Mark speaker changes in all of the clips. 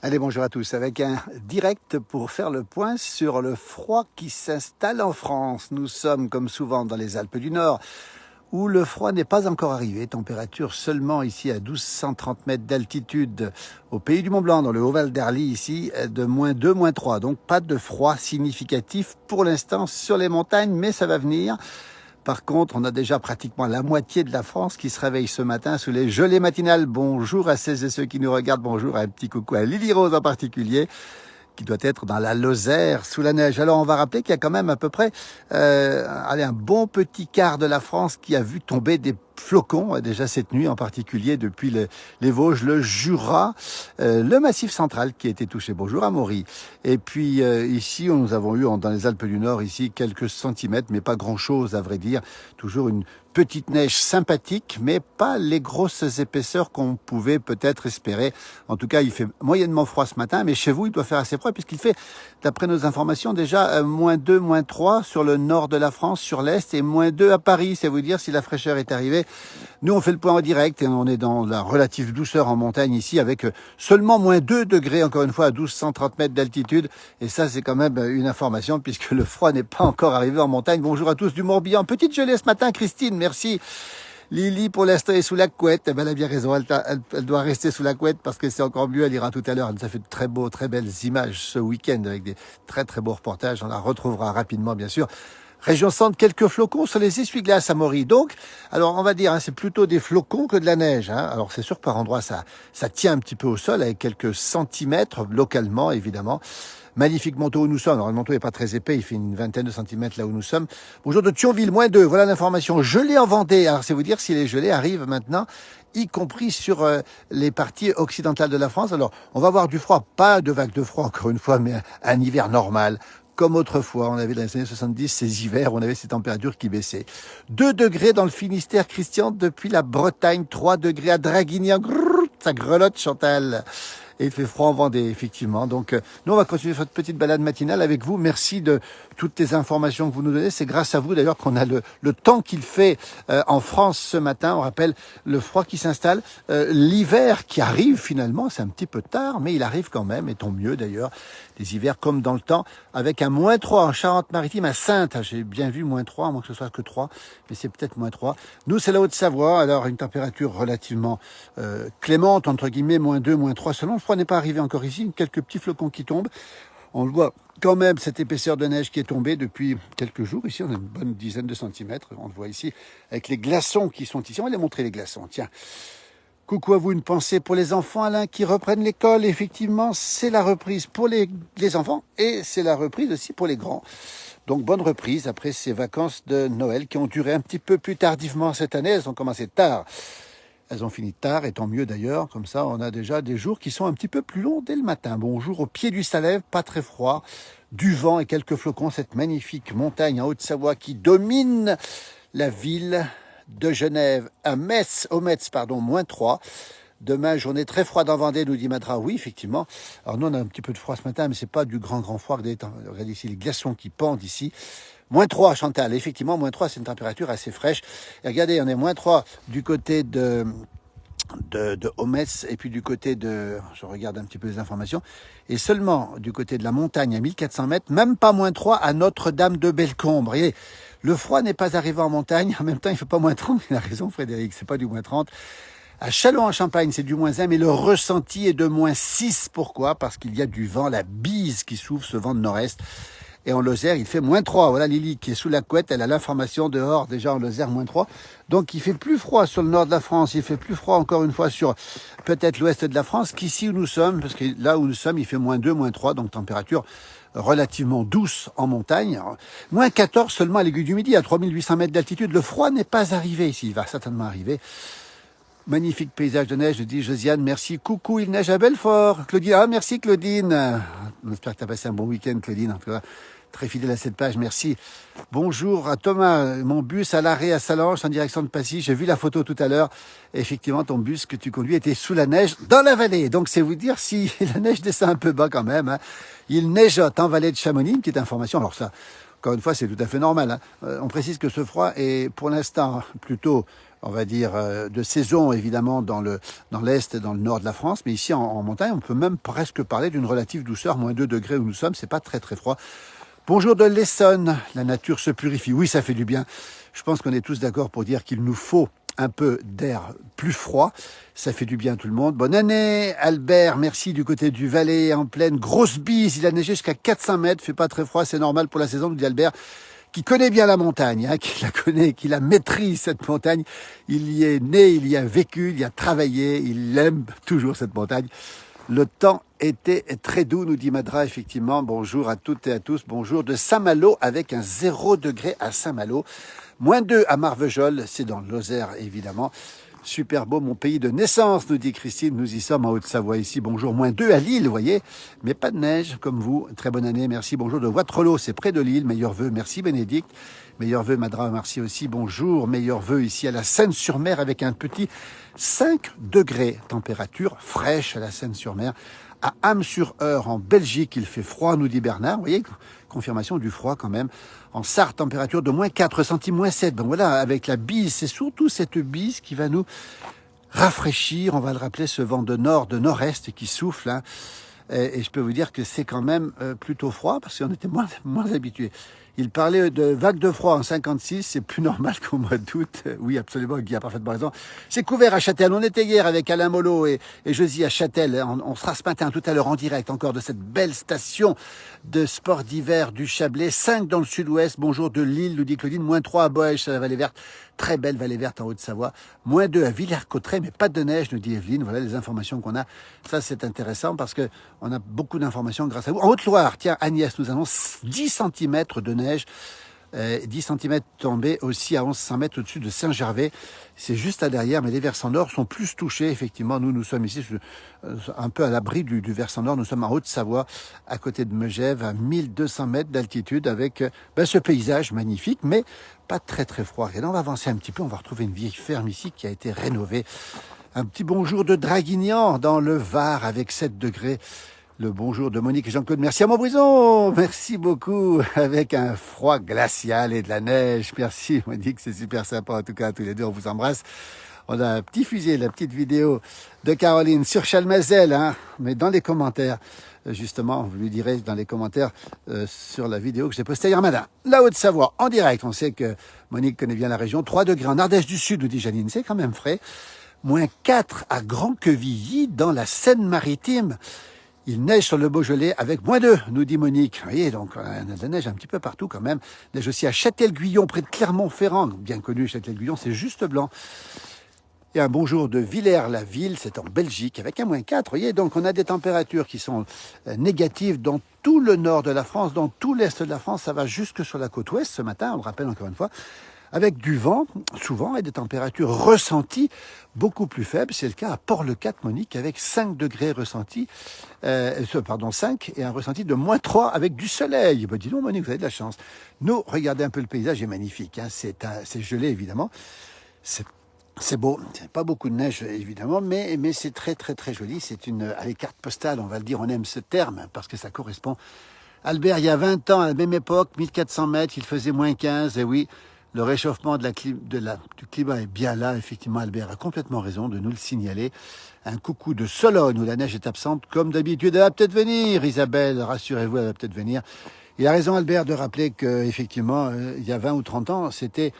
Speaker 1: Allez, bonjour à tous. Avec un direct pour faire le point sur le froid qui s'installe en France. Nous sommes, comme souvent, dans les Alpes du Nord, où le froid n'est pas encore arrivé. Température seulement ici à 1230 mètres d'altitude au pays du Mont-Blanc, dans le Haut-Val d'Arly, ici, de -2, -3. Donc pas de froid significatif pour l'instant sur les montagnes, mais ça va venir. Par contre, on a déjà pratiquement la moitié de la France qui se réveille ce matin sous les gelées matinales. Bonjour à celles et ceux qui nous regardent. Bonjour, un petit coucou à Lily Rose en particulier, qui doit être dans la Lozère sous la neige. Alors on va rappeler qu'il y a quand même à peu près un bon petit quart de la France qui a vu tomber des flocons déjà cette nuit, en particulier depuis les Vosges, le Jura, le Massif central qui a été touché. Bonjour Amaury. Et puis ici, nous avons eu dans les Alpes du Nord ici quelques centimètres, mais pas grand-chose à vrai dire. Toujours une petite neige sympathique, mais pas les grosses épaisseurs qu'on pouvait peut-être espérer. En tout cas, il fait moyennement froid ce matin, mais chez vous, il doit faire assez froid puisqu'il fait, d'après nos informations, déjà -2, -3 sur le nord de la France, sur l'est, et -2 à Paris. C'est vous dire si la fraîcheur est arrivée. Nous, on fait le point en direct et on est dans la relative douceur en montagne ici avec seulement -2 degrés, encore une fois, à 1230 mètres d'altitude. Et ça, c'est quand même une information puisque le froid n'est pas encore arrivé en montagne. Bonjour à tous du Morbihan. Petite gelée ce matin, Christine, merci. Lily, pour l'instant, est sous la couette. Eh ben, elle a bien raison. Elle doit rester sous la couette parce que c'est encore mieux. Elle ira tout à l'heure. Elle nous a fait de très belles images ce week-end avec des très beaux reportages. On la retrouvera rapidement, bien sûr. Région centre, quelques flocons sur les essuie-glaces à Maury. Donc, alors on va dire, c'est plutôt des flocons que de la neige. Alors c'est sûr que par endroits, ça tient un petit peu au sol avec quelques centimètres, localement évidemment. Magnifique manteau où nous sommes. Alors le manteau n'est pas très épais, il fait une vingtaine de centimètres là où nous sommes. Bonjour de Thionville, -2. Voilà l'information. Gelée en Vendée. Alors c'est vous dire si les gelées arrivent maintenant, y compris sur les parties occidentales de la France. Alors on va avoir du froid, pas de vague de froid encore une fois, mais un hiver normal. Comme autrefois, on avait dans les années 70 ces hivers, on avait ces températures qui baissaient. 2 degrés dans le Finistère, Christian, depuis la Bretagne, 3 degrés à Draguignan. Grrr, ça grelotte, Chantal. Et il fait froid en Vendée, effectivement. Donc, nous, on va continuer cette petite balade matinale avec vous. Merci de toutes les informations que vous nous donnez. C'est grâce à vous, d'ailleurs, qu'on a le temps qu'il fait en France ce matin. On rappelle le froid qui s'installe. L'hiver qui arrive, finalement, c'est un petit peu tard, mais il arrive quand même, et tant mieux, d'ailleurs. Des hivers comme dans le temps, avec un -3 en Charente-Maritime, à Saintes. J'ai bien vu -3, à moins que ce soit que 3, mais c'est peut-être -3. Nous, c'est la Haute-Savoie, alors une température relativement clémente, entre guillemets, -2, -3 seulement. Le froid n'est pas arrivé encore ici, quelques petits flocons qui tombent. On le voit quand même, cette épaisseur de neige qui est tombée depuis quelques jours. Ici, on a une bonne dizaine de centimètres, on le voit ici, avec les glaçons qui sont ici. On va les montrer, les glaçons, tiens. Coucou à vous, une pensée pour les enfants, Alain, qui reprennent l'école. Effectivement, c'est la reprise pour les enfants et c'est la reprise aussi pour les grands. Donc, bonne reprise après ces vacances de Noël qui ont duré un petit peu plus tardivement cette année. Elles ont commencé tard. Elles ont fini tard, et tant mieux d'ailleurs. Comme ça, on a déjà des jours qui sont un petit peu plus longs dès le matin. Bonjour au pied du Salève, pas très froid. Du vent et quelques flocons. Cette magnifique montagne en Haute-Savoie qui domine la ville de Genève à Metz, -3. Demain, journée très froide en Vendée, nous dit Madra. Oui, effectivement. Alors nous, on a un petit peu de froid ce matin, mais c'est pas du grand froid. Regardez ici les glaçons qui pendent ici. -3, Chantal. Effectivement, -3, c'est une température assez fraîche. Et regardez, on est -3 du côté de Metz, et puis du côté je regarde un petit peu les informations, et seulement du côté de la montagne à 1400 mètres, même pas -3 à Notre-Dame-de-Bellecombe. Vous voyez, le froid n'est pas arrivé en montagne, en même temps il ne fait pas -30, il a raison Frédéric, c'est pas du -30. À Châlons-en-Champagne, c'est du -1, mais le ressenti est de -6. Pourquoi? Parce qu'il y a du vent, la bise qui souffle, ce vent de nord-est. Et en Lozère, il fait -3. Voilà Lily qui est sous la couette, elle a l'information dehors, déjà en Lozère, -3. Donc il fait plus froid sur le nord de la France, il fait plus froid encore une fois sur peut-être l'ouest de la France qu'ici où nous sommes, parce que là où nous sommes, il fait -2, -3, donc température relativement douce en montagne. -14 seulement à l'Aiguille du Midi, à 3800 mètres d'altitude. Le froid n'est pas arrivé ici, il va certainement arriver. Magnifique paysage de neige, dit Josiane, merci. Coucou, il neige à Belfort. Claudine, merci Claudine. J'espère que tu as passé un bon week-end, Claudine. En tout cas, très fidèle à cette page, merci. Bonjour à Thomas, mon bus à l'arrêt à Salanches en direction de Passy. J'ai vu la photo tout à l'heure. Effectivement, ton bus que tu conduis était sous la neige dans la vallée. Donc, c'est vous dire si la neige descend un peu bas quand même. Il neigeote en vallée de Chamonix, une petite information. Alors ça, Encore une fois, c'est tout à fait normal. Hein. On précise que ce froid est pour l'instant plutôt, on va dire, de saison évidemment dans l'est et dans le nord de la France, mais ici en montagne, on peut même presque parler d'une relative douceur, moins 2 degrés où nous sommes, c'est pas très très froid. Bonjour de l'Essonne, la nature se purifie. Oui, ça fait du bien. Je pense qu'on est tous d'accord pour dire qu'il nous faut un peu d'air plus froid. Ça fait du bien à tout le monde. Bonne année, Albert. Merci du côté du Valais, en pleine grosse bise. Il a neigé jusqu'à 400 mètres. Fait pas très froid, c'est normal pour la saison, nous dit Albert, qui connaît bien la montagne, hein, qui la connaît, qui la maîtrise, cette montagne. Il y est né, il y a vécu, il y a travaillé, il aime toujours cette montagne. Le temps était très doux, nous dit Madra, effectivement. Bonjour à toutes et à tous. Bonjour de Saint-Malo avec un 0 degré à Saint-Malo. Moins 2 à Marvejols, c'est dans le Lozère, évidemment. Super beau, mon pays de naissance, nous dit Christine. Nous y sommes en Haute-Savoie ici. Bonjour, moins 2 à Lille, vous voyez. Mais pas de neige, comme vous. Très bonne année, merci. Bonjour de Waterloo, c'est près de Lille. Meilleurs vœux, merci Bénédicte. Meilleurs vœux, Madra, merci aussi. Bonjour, meilleurs vœux ici à la Seine-sur-Mer avec un petit 5 degrés. Température fraîche à la Seine-sur-Mer. À Ham-sur-Eure, en Belgique, il fait froid, nous dit Bernard. Vous voyez, confirmation du froid quand même. En Sarthe, température de moins 4, ressenti moins 7. Ben voilà, avec la bise, c'est surtout cette bise qui va nous rafraîchir. On va le rappeler, ce vent de nord, de nord-est qui souffle. Hein. Et je peux vous dire que c'est quand même plutôt froid parce qu'on était moins habitués. Il parlait de vagues de froid en 56, c'est plus normal qu'au mois d'août. Oui, absolument, Guy a parfaitement raison. C'est couvert à Châtel. On était hier avec Alain Mollo et Josie à Châtel. On sera ce matin tout à l'heure en direct encore de cette belle station de sport d'hiver du Chablais. 5 dans le sud-ouest. Bonjour de Lille, nous dit Claudine. Moins 3 à Boège, c'est la vallée verte. Très belle vallée verte en Haute-Savoie. Moins 2 à Villers-Cotterêts, mais pas de neige, nous dit Evelyne. Voilà les informations qu'on a. Ça, c'est intéressant parce que on a beaucoup d'informations grâce à vous. En Haute-Loire, tiens, Agnès nous annonce 10 cm de neige. 10 cm tombés aussi à 1100 mètres au-dessus de Saint-Gervais. C'est juste à derrière, mais les versants nord sont plus touchés. Effectivement, nous sommes ici un peu à l'abri du versant nord. Nous sommes en Haute-Savoie, à côté de Megève, à 1200 mètres d'altitude, avec ce paysage magnifique, mais pas très très froid. Et là, on va avancer un petit peu. On va retrouver une vieille ferme ici qui a été rénovée. Un petit bonjour de Draguignan dans le Var avec 7 degrés. Le bonjour de Monique et Jean-Claude. Merci à Montbrison. Merci beaucoup. Avec un froid glacial et de la neige. Merci Monique, c'est super sympa. En tout cas, tous les deux, on vous embrasse. On a diffusé la petite vidéo de Caroline sur Chalmazel, hein, mais dans les commentaires, justement, vous lui direz dans les commentaires sur la vidéo que j'ai postée hier matin. La Haute-Savoie, en direct. On sait que Monique connaît bien la région. 3 degrés en Ardèche du Sud, nous dit Janine. C'est quand même frais. Moins 4 à Grand-Quevilly, dans la Seine-Maritime. Il neige sur le Beaujolais avec moins 2, nous dit Monique. Vous voyez, donc on a de la neige un petit peu partout quand même. Neige aussi à Châtel-Guyon, près de Clermont-Ferrand. Bien connu, Châtel-Guyon, c'est juste blanc. Et un bonjour de Villers-la-Ville, c'est en Belgique, avec un moins 4. Vous voyez, donc on a des températures qui sont négatives dans tout le nord de la France, dans tout l'est de la France. Ça va jusque sur la côte ouest ce matin, on le rappelle encore une fois. Avec du vent, souvent, et des températures ressenties beaucoup plus faibles. C'est le cas à Port-le-Cat, Monique, avec 5 degrés ressentis, 5, et un ressenti de moins 3 avec du soleil. Ben, dis donc, Monique, vous avez de la chance. Nous, regardez un peu le paysage, est magnifique. Hein. C'est gelé, évidemment. C'est beau. C'est pas beaucoup de neige, évidemment, mais c'est très, très, très joli. C'est allez, carte postale, on va le dire, on aime ce terme, parce que ça correspond. Albert, il y a 20 ans, à la même époque, 1400 mètres, il faisait moins 15, et oui, le réchauffement du climat est bien là. Effectivement, Albert a complètement raison de nous le signaler. Un coucou de Sologne où la neige est absente. Comme d'habitude, elle va peut-être venir, Isabelle. Rassurez-vous, elle va peut-être venir. Il a raison, Albert, de rappeler qu'effectivement, il y a 20 ou 30 ans, c'était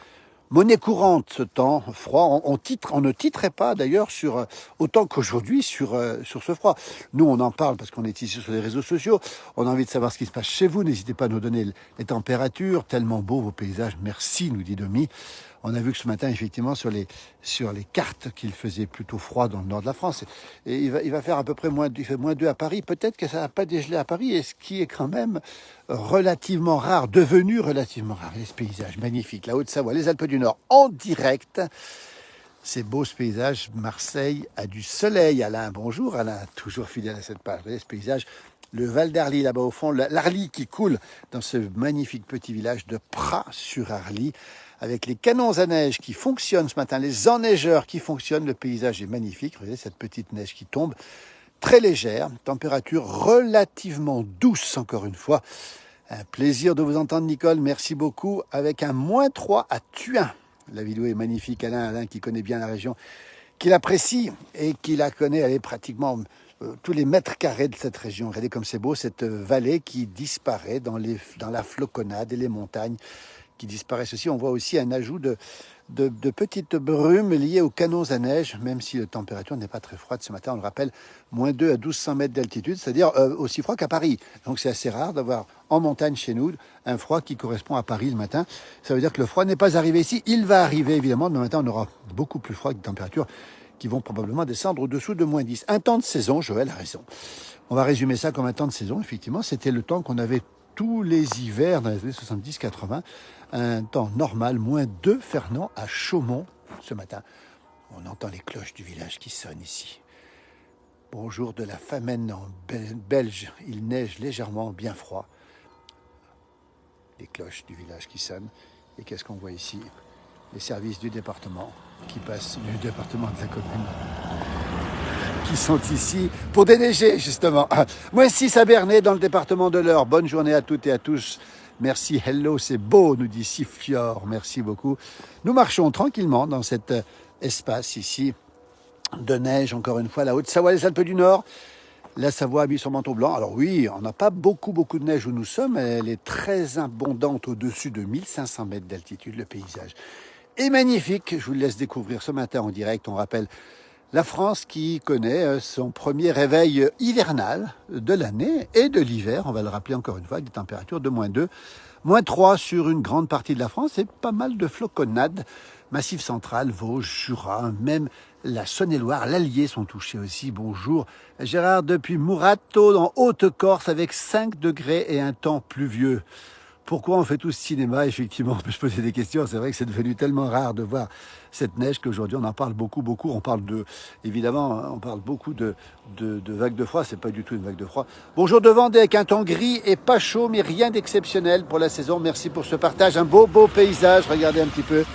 Speaker 1: monnaie courante, ce temps froid. On ne titrait pas, d'ailleurs, autant qu'aujourd'hui, sur ce froid. Nous, on en parle parce qu'on est ici sur les réseaux sociaux. On a envie de savoir ce qui se passe chez vous. N'hésitez pas à nous donner les températures. Tellement beaux vos paysages. Merci, nous dit Domi. On a vu que ce matin, effectivement, sur les cartes, qu'il faisait plutôt froid dans le nord de la France. Et il va faire à peu près il fait moins 2 à Paris. Peut-être que ça n'a pas dégelé à Paris, et ce qui est quand même relativement rare, devenu relativement rare. Et ce paysage magnifique, la Haute-Savoie, les Alpes du Nord, en direct. C'est beau ce paysage. Marseille a du soleil. Alain, bonjour. Alain, toujours fidèle à cette page. Vous voyez ce paysage. Le Val d'Arly, là-bas au fond, l'Arly qui coule dans ce magnifique petit village de Pras-sur-Arly, avec les canons à neige qui fonctionnent ce matin, les enneigeurs qui fonctionnent. Le paysage est magnifique. Regardez cette petite neige qui tombe, très légère, température relativement douce, encore une fois. Un plaisir de vous entendre, Nicole. Merci beaucoup. Avec un -3 à Thuin. La vidéo est magnifique. Alain qui connaît bien la région, qui l'apprécie et qui la connaît. Elle est pratiquement tous les mètres carrés de cette région. Regardez comme c'est beau, cette vallée qui disparaît dans la floconnade et les montagnes qui disparaissent aussi. On voit aussi un ajout de petites brumes liées aux canons à neige, même si la température n'est pas très froide ce matin. On le rappelle, -2 à 1200 mètres d'altitude, c'est-à-dire aussi froid qu'à Paris. Donc c'est assez rare d'avoir en montagne chez nous un froid qui correspond à Paris le matin. Ça veut dire que le froid n'est pas arrivé ici. Il va arriver évidemment. Demain matin, on aura beaucoup plus froid, avec des températures qui vont probablement descendre au-dessous de -10. Un temps de saison, Joël a raison. On va résumer ça comme un temps de saison. Effectivement, c'était le temps qu'on avait tous les hivers dans les années 70-80. Un temps normal, -2, Fernand, à Chaumont, ce matin. On entend les cloches du village qui sonnent ici. Bonjour de la Famenne en belge. Il neige légèrement, bien froid. Les cloches du village qui sonnent. Et qu'est-ce qu'on voit ici? Les services du département qui passent, du département de la commune, qui sont ici pour déneiger, justement. -6 à Bernay, dans le département de l'Eure. Bonne journée à toutes et à tous. Merci, hello, c'est beau, nous dit Sifior. Merci beaucoup. Nous marchons tranquillement dans cet espace ici de neige, encore une fois, la Haute-Savoie, les Alpes du Nord. La Savoie a mis son manteau blanc. Alors oui, on n'a pas beaucoup de neige où nous sommes. Elle est très abondante au-dessus de 1500 mètres d'altitude, le paysage est magnifique. Je vous le laisse découvrir ce matin en direct. On rappelle la France qui connaît son premier réveil hivernal de l'année et de l'hiver, on va le rappeler encore une fois, avec des températures de -2, -3 sur une grande partie de la France et pas mal de floconnades. Massif central, Vosges, Jura, même la Saône-et-Loire, l'Allier sont touchés aussi. Bonjour Gérard depuis Murato dans Haute-Corse avec 5 degrés et un temps pluvieux. Pourquoi on fait tout ce cinéma? Effectivement, on peut se poser des questions. C'est vrai que c'est devenu tellement rare de voir cette neige qu'aujourd'hui on en parle beaucoup. On parle évidemment, on parle beaucoup de vagues de froid. C'est pas du tout une vague de froid. Bonjour de Vendée avec un temps gris et pas chaud, mais rien d'exceptionnel pour la saison. Merci pour ce partage. Un beau paysage. Regardez un petit peu.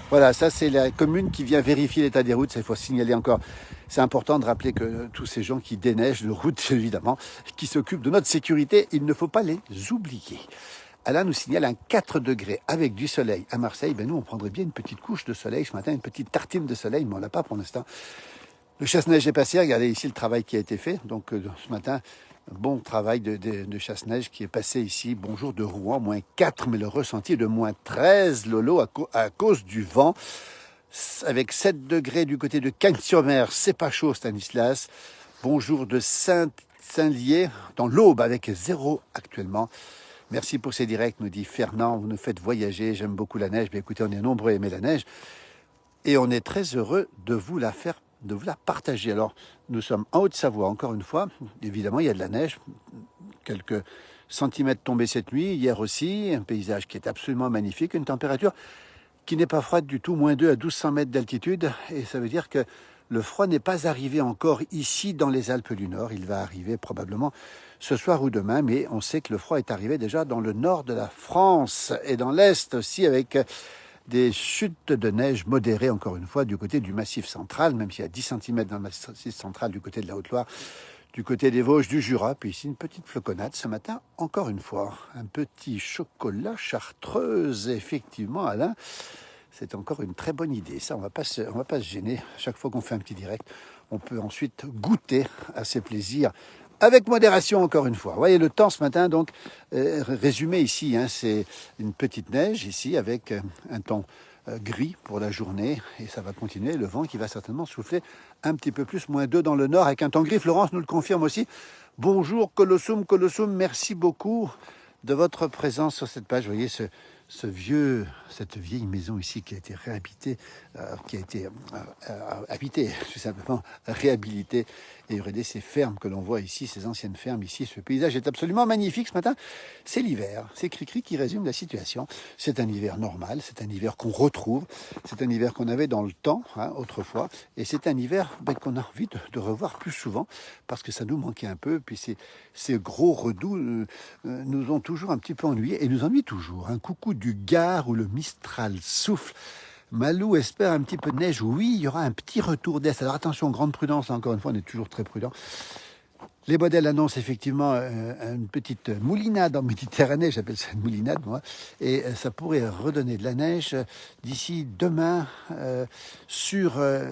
Speaker 1: Voilà, ça c'est la commune qui vient vérifier l'état des routes. Ça, il faut signaler encore. C'est important de rappeler que tous ces gens qui déneigent de routes, évidemment, qui s'occupent de notre sécurité, il ne faut pas les oublier. Alain nous signale un 4 degrés avec du soleil à Marseille. Ben nous, on prendrait bien une petite couche de soleil ce matin, une petite tartine de soleil, mais on l'a pas pour l'instant. Le chasse-neige est passé. Regardez ici le travail qui a été fait. Donc ce matin, bon travail de chasse-neige qui est passé ici. Bonjour de Rouen, -4, mais le ressenti est de -13, Lolo, à cause du vent. Avec 7 degrés du côté de Cagnes-sur-Mer, c'est pas chaud, Stanislas. Bonjour de Saint-Lié, dans l'Aube, avec 0 actuellement. Merci pour ces directs, nous dit Fernand. Vous nous faites voyager. J'aime beaucoup la neige. Mais écoutez, on est nombreux à aimer la neige. Et on est très heureux de vous la partager. Alors, nous sommes en Haute-Savoie, encore une fois. Évidemment, il y a de la neige. Quelques centimètres tombés cette nuit. Hier aussi, un paysage qui est absolument magnifique. Une température qui n'est pas froide du tout. -2 à 1200 mètres d'altitude. Et ça veut dire que le froid n'est pas arrivé encore ici dans les Alpes du Nord. Il va arriver probablement ce soir ou demain, mais on sait que le froid est arrivé déjà dans le nord de la France et dans l'est aussi, avec des chutes de neige modérées, encore une fois, du côté du Massif central, même s'il y a 10 cm dans le Massif central du côté de la Haute-Loire, du côté des Vosges, du Jura, puis ici une petite floconnade ce matin, encore une fois. Un petit chocolat chartreuse, effectivement, Alain. C'est encore une très bonne idée. Ça, on va pas se gêner. Chaque fois qu'on fait un petit direct, on peut ensuite goûter à ces plaisirs avec modération, encore une fois. Vous voyez le temps ce matin, donc, résumé ici, hein, c'est une petite neige ici avec un temps gris pour la journée et ça va continuer. Le vent qui va certainement souffler un petit peu plus, -2 dans le nord avec un temps gris. Florence nous le confirme aussi. Bonjour Colossum, merci beaucoup de votre présence sur cette page. Vous voyez cette vieille maison ici qui a été réhabitée, habitée, tout simplement réhabilitée. Et regardez ces fermes que l'on voit ici, ces anciennes fermes ici. Ce paysage est absolument magnifique ce matin. C'est l'hiver, c'est Cricri qui résume la situation. C'est un hiver normal, c'est un hiver qu'on retrouve, c'est un hiver qu'on avait dans le temps, hein, autrefois. Et c'est un hiver qu'on a envie de revoir plus souvent parce que ça nous manquait un peu. Puis ces gros redoux nous ont toujours un petit peu ennuyés et nous ennuient toujours. Un coucou du Gard où le Mistral souffle. Malou espère un petit peu de neige. Oui, il y aura un petit retour d'est. Alors attention, grande prudence, encore une fois, on est toujours très prudent. Les modèles annoncent effectivement une petite moulinade en Méditerranée, j'appelle ça une moulinade moi, et ça pourrait redonner de la neige d'ici demain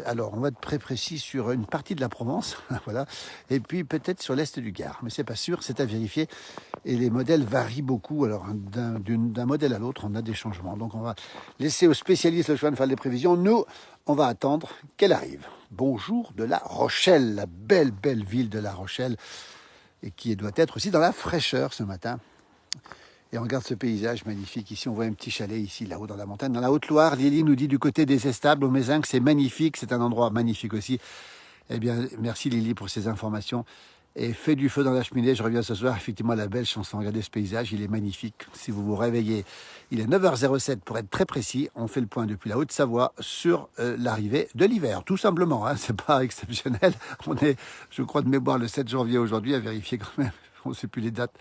Speaker 1: alors on va être très précis sur une partie de la Provence, voilà, et puis peut-être sur l'est du Gard, mais c'est pas sûr, c'est à vérifier, et les modèles varient beaucoup, alors d'un modèle à l'autre on a des changements, donc on va laisser aux spécialistes le choix de faire des prévisions, nous on va attendre qu'elle arrive. Bonjour de La Rochelle, la belle ville de La Rochelle, et qui doit être aussi dans la fraîcheur ce matin. Et on regarde ce paysage magnifique. Ici, on voit un petit chalet, ici, là-haut, dans la montagne. Dans la Haute-Loire, Lily nous dit du côté des Estables, au Mézin, que c'est magnifique. C'est un endroit magnifique aussi. Eh bien, merci Lily pour ces informations. Et fait du feu dans la cheminée, je reviens ce soir. Effectivement, la belle chanson. Regardez ce paysage, il est magnifique. Si vous vous réveillez, il est 9h07 pour être très précis. On fait le point depuis la Haute-Savoie sur l'arrivée de l'hiver. Tout simplement, hein, c'est pas exceptionnel. On est, je crois de mémoire, le 7 janvier aujourd'hui, à vérifier quand même. On ne sait plus les dates.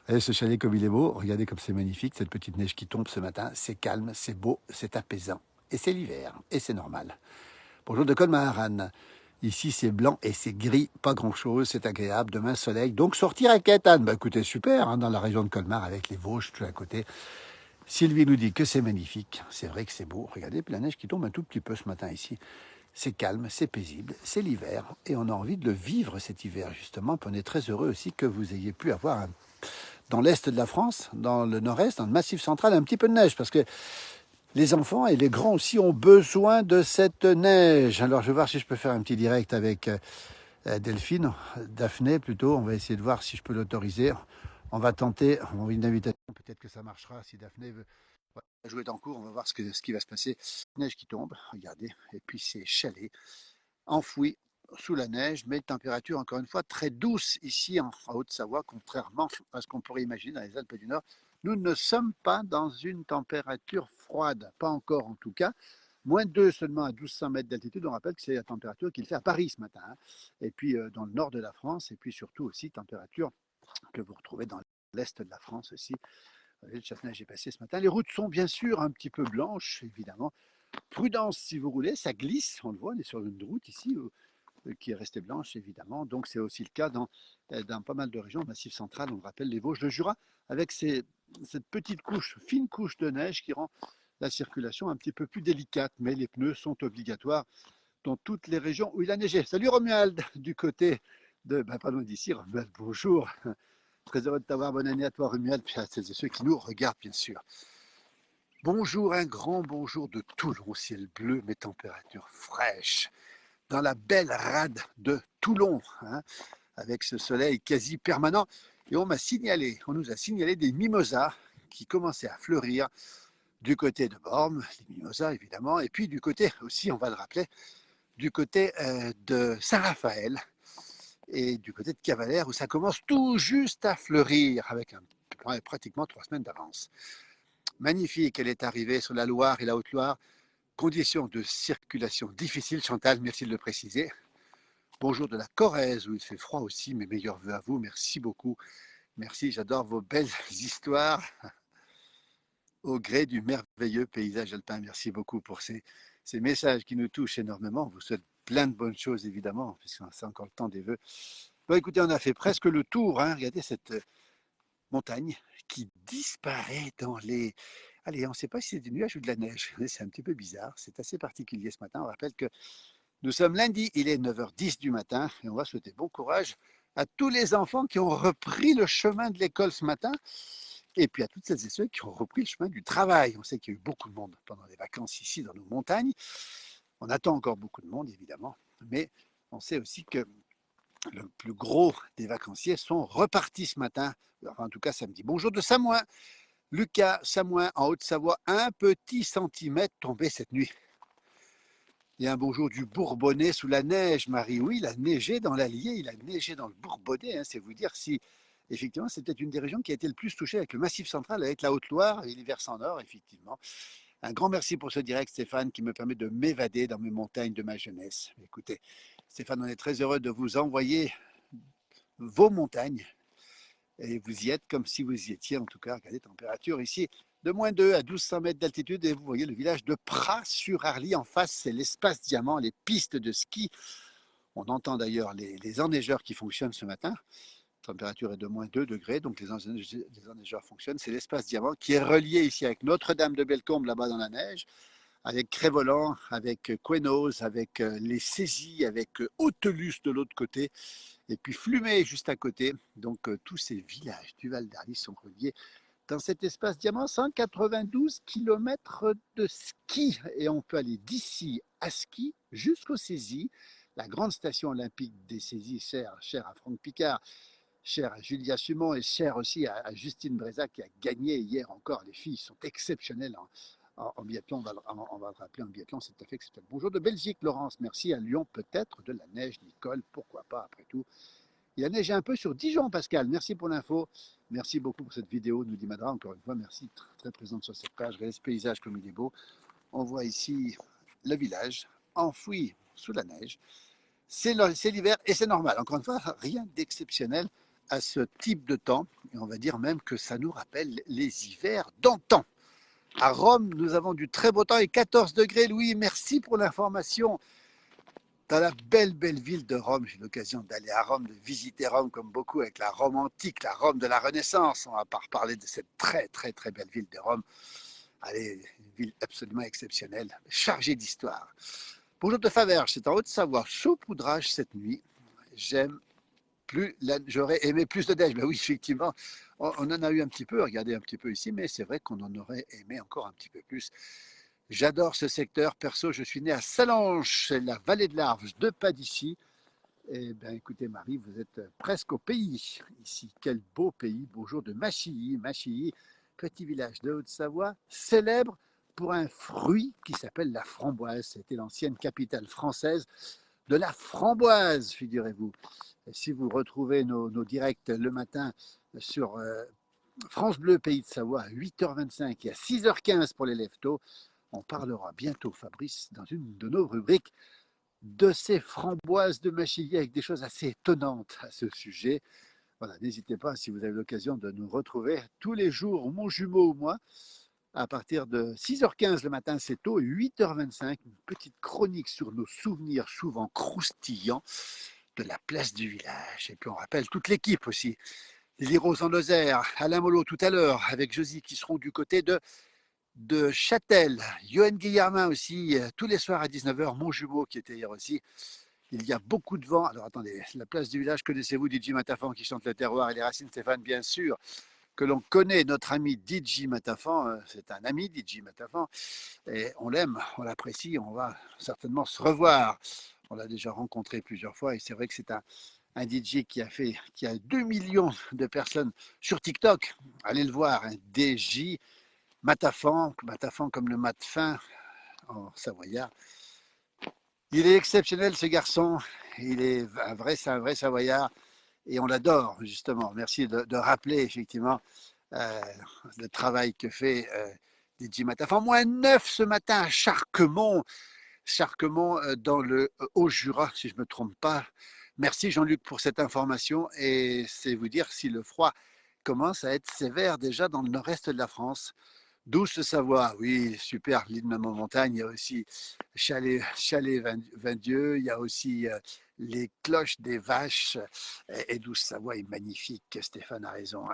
Speaker 1: Regardez ce chalet comme il est beau. Regardez comme c'est magnifique. Cette petite neige qui tombe ce matin. C'est calme, c'est beau, c'est apaisant. Et c'est l'hiver. Et c'est normal. Bonjour de Colmar, Anne. Ici, c'est blanc et c'est gris, pas grand-chose, c'est agréable. Demain, soleil. Donc, sortir à quête, Anne. Bah, écoutez, super, hein, dans la région de Colmar, avec les Vosges tout à côté. Sylvie nous dit que c'est magnifique. C'est vrai que c'est beau. Regardez, puis la neige qui tombe un tout petit peu ce matin ici. C'est calme, c'est paisible, c'est l'hiver. Et on a envie de le vivre cet hiver, justement. Puis on est très heureux aussi que vous ayez pu avoir, dans l'est de la France, dans le nord-est, dans le Massif central, un petit peu de neige. Parce que les enfants et les grands aussi ont besoin de cette neige. Alors je vais voir si je peux faire un petit direct avec Delphine, Daphné plutôt. On va essayer de voir si je peux l'autoriser. On va tenter, on envoie une invitation, peut-être que ça marchera si Daphné veut jouer en cours. On va voir ce qui va se passer. Neige qui tombe, regardez, et puis c'est chalet, enfoui sous la neige, mais température encore une fois très douce ici en Haute-Savoie, contrairement à ce qu'on pourrait imaginer dans les Alpes du Nord. Nous ne sommes pas dans une température froide, pas encore en tout cas. -2 seulement à 1200 mètres d'altitude. On rappelle que c'est la température qu'il fait à Paris ce matin. Hein. Et puis dans le nord de la France, et puis surtout aussi température que vous retrouvez dans l'est de la France aussi. Le chasse-neige est passé ce matin. Les routes sont bien sûr un petit peu blanches, évidemment. Prudence si vous roulez, ça glisse, on le voit, on est sur une route ici qui est restée blanche évidemment. Donc c'est aussi le cas dans pas mal de régions, le Massif central, on le rappelle, les Vosges, le Jura, avec cette petite couche, fine couche de neige qui rend la circulation un petit peu plus délicate, mais les pneus sont obligatoires dans toutes les régions où il a neigé. Salut Romuald, du côté de, pas loin d'ici, Romuald, bonjour. Très heureux de t'avoir, bonne année à toi Romuald, puis à celles et ceux qui nous regardent bien sûr. Bonjour, un grand bonjour de Toulon, ciel bleu, mais température fraîche, dans la belle rade de Toulon, hein, avec ce soleil quasi permanent. Et on nous a signalé des mimosas qui commençaient à fleurir du côté de Bormes, les mimosas évidemment, et puis du côté aussi, on va le rappeler, du côté de Saint-Raphaël et du côté de Cavalère, où ça commence tout juste à fleurir, avec pratiquement 3 semaines d'avance. Magnifique, elle est arrivée sur la Loire et la Haute-Loire. Conditions de circulation difficiles, Chantal, merci de le préciser. Bonjour de la Corrèze, où il fait froid aussi, mes meilleurs voeux à vous, merci beaucoup. Merci, j'adore vos belles histoires au gré du merveilleux paysage alpin. Merci beaucoup pour ces messages qui nous touchent énormément. On vous souhaite plein de bonnes choses, évidemment, puisque c'est encore le temps des vœux. Bon, écoutez, on a fait presque le tour. Hein. Regardez cette montagne qui disparaît dans les... Allez, on ne sait pas si c'est du nuage ou de la neige. C'est un petit peu bizarre. C'est assez particulier ce matin. On rappelle que nous sommes lundi, il est 9h10 du matin et on va souhaiter bon courage à tous les enfants qui ont repris le chemin de l'école ce matin et puis à toutes celles et ceux qui ont repris le chemin du travail. On sait qu'il y a eu beaucoup de monde pendant les vacances ici dans nos montagnes. On attend encore beaucoup de monde évidemment, mais on sait aussi que le plus gros des vacanciers sont repartis ce matin, enfin, en tout cas samedi. Bonjour de Samoin, Lucas, Samoin en Haute-Savoie, un petit centimètre tombé cette nuit. Et un bonjour du Bourbonnais sous la neige, Marie. Oui, il a neigé dans l'Allier, il a neigé dans le Bourbonnais. Hein, c'est vous dire si, effectivement, c'est peut-être une des régions qui a été le plus touchée avec le Massif central, avec la Haute-Loire et les versants nord, effectivement. Un grand merci pour ce direct, Stéphane, qui me permet de m'évader dans mes montagnes de ma jeunesse. Écoutez, Stéphane, on est très heureux de vous envoyer vos montagnes. Et vous y êtes comme si vous y étiez, en tout cas, regardez, température ici de -2 à 1200 mètres d'altitude. Et vous voyez le village de Pras-sur-Arly en face, c'est l'espace diamant, les pistes de ski. On entend d'ailleurs les enneigeurs qui fonctionnent ce matin. La température est de moins 2 degrés, donc les enneigeurs fonctionnent. C'est l'espace Diamant qui est relié ici avec Notre-Dame de Bellecombe là-bas dans la neige, avec Crévolan, avec Quenos, avec les Saisies, avec Hautelus de l'autre côté, et puis Flumet juste à côté. Donc tous ces villages du Val d'Arly sont reliés dans cet espace Diamant. 192 km de ski, et on peut aller d'ici à ski jusqu'aux Saisies, la grande station olympique des Saisies, chère à Franck Picard, chère à Julia Sumon et chère aussi à Justine Breza qui a gagné hier encore. Les filles sont exceptionnelles en biathlon, on va le rappeler en biathlon, c'est tout à fait exceptionnel. Bonjour de Belgique, Laurence, merci. À Lyon, peut-être de la neige, Nicole, pourquoi pas, après tout. Il a neigé un peu sur Dijon, Pascal, merci pour l'info. Merci beaucoup pour cette vidéo, nous dit Madra, encore une fois, merci, très, très présente sur cette page. Regardez ce paysage comme il est beau. On voit ici le village enfoui sous la neige. C'est l'hiver et c'est normal. Encore une fois, rien d'exceptionnel à ce type de temps. Et on va dire même que ça nous rappelle les hivers d'antan. À Rome, nous avons du très beau temps et 14 degrés. Louis, merci pour l'information. Dans la belle ville de Rome, j'ai eu l'occasion d'aller à Rome, de visiter Rome comme beaucoup avec la Rome antique, la Rome de la Renaissance. On va pas reparler de cette très belle ville de Rome. Allez, une ville absolument exceptionnelle, chargée d'histoire. Bonjour de Faverges, c'est en Haute-Savoie, saupoudrage cette nuit. J'aurais aimé plus de neige. Ben oui, effectivement, on en a eu un petit peu, regardez un petit peu ici, mais c'est vrai qu'on en aurait aimé encore un petit peu plus. J'adore ce secteur. Perso, je suis né à Salanches, c'est la vallée de l'Arve, deux pas d'ici. Eh bien, écoutez, Marie, vous êtes presque au pays ici. Quel beau pays. Bonjour de Machilly. Machilly, petit village de Haute-Savoie, célèbre pour un fruit qui s'appelle la framboise. C'était l'ancienne capitale française de la framboise, figurez-vous. Si vous retrouvez nos directs le matin sur France Bleu Pays de Savoie à 8h25 et à 6h15 pour les leftos, on parlera bientôt, Fabrice, dans une de nos rubriques, de ces framboises de Machilly avec des choses assez étonnantes à ce sujet. Voilà, n'hésitez pas, si vous avez l'occasion de nous retrouver tous les jours, mon jumeau ou moi, à partir de 6h15 le matin, c'est tôt, et 8h25, une petite chronique sur nos souvenirs souvent croustillants de la place du village. Et puis on rappelle toute l'équipe aussi. Lily Rose en Lozère, Alain Molot tout à l'heure, avec Josie qui seront du côté de Châtel, Johan Guillermin aussi, tous les soirs à 19h, mon jumeau qui était hier aussi. Il y a beaucoup de vent. Alors attendez, la place du village, connaissez-vous DJ Matafan qui chante le terroir et les racines, Stéphane? Bien sûr que l'on connaît notre ami DJ Matafan, c'est un ami DJ Matafan, et on l'aime, on l'apprécie, on va certainement se revoir. On l'a déjà rencontré plusieurs fois et c'est vrai que c'est un DJ qui a 2 millions de personnes sur TikTok. Allez le voir, un DJ Matafan comme le mat fin en savoyard. Il est exceptionnel ce garçon, c'est un vrai savoyard et on l'adore justement. Merci de rappeler effectivement euh, le travail que fait DJ Matafan. -9 ce matin à Charquemont, dans le Haut-Jura, si je ne me trompe pas. Merci Jean-Luc pour cette information et c'est vous dire si le froid commence à être sévère déjà dans le nord-est de la France. Douce Savoie, oui, super, l'île de Montagne. Il y a aussi Chalet-Vindieu, il y a aussi les cloches des vaches. Et Douce Savoie est magnifique, Stéphane a raison.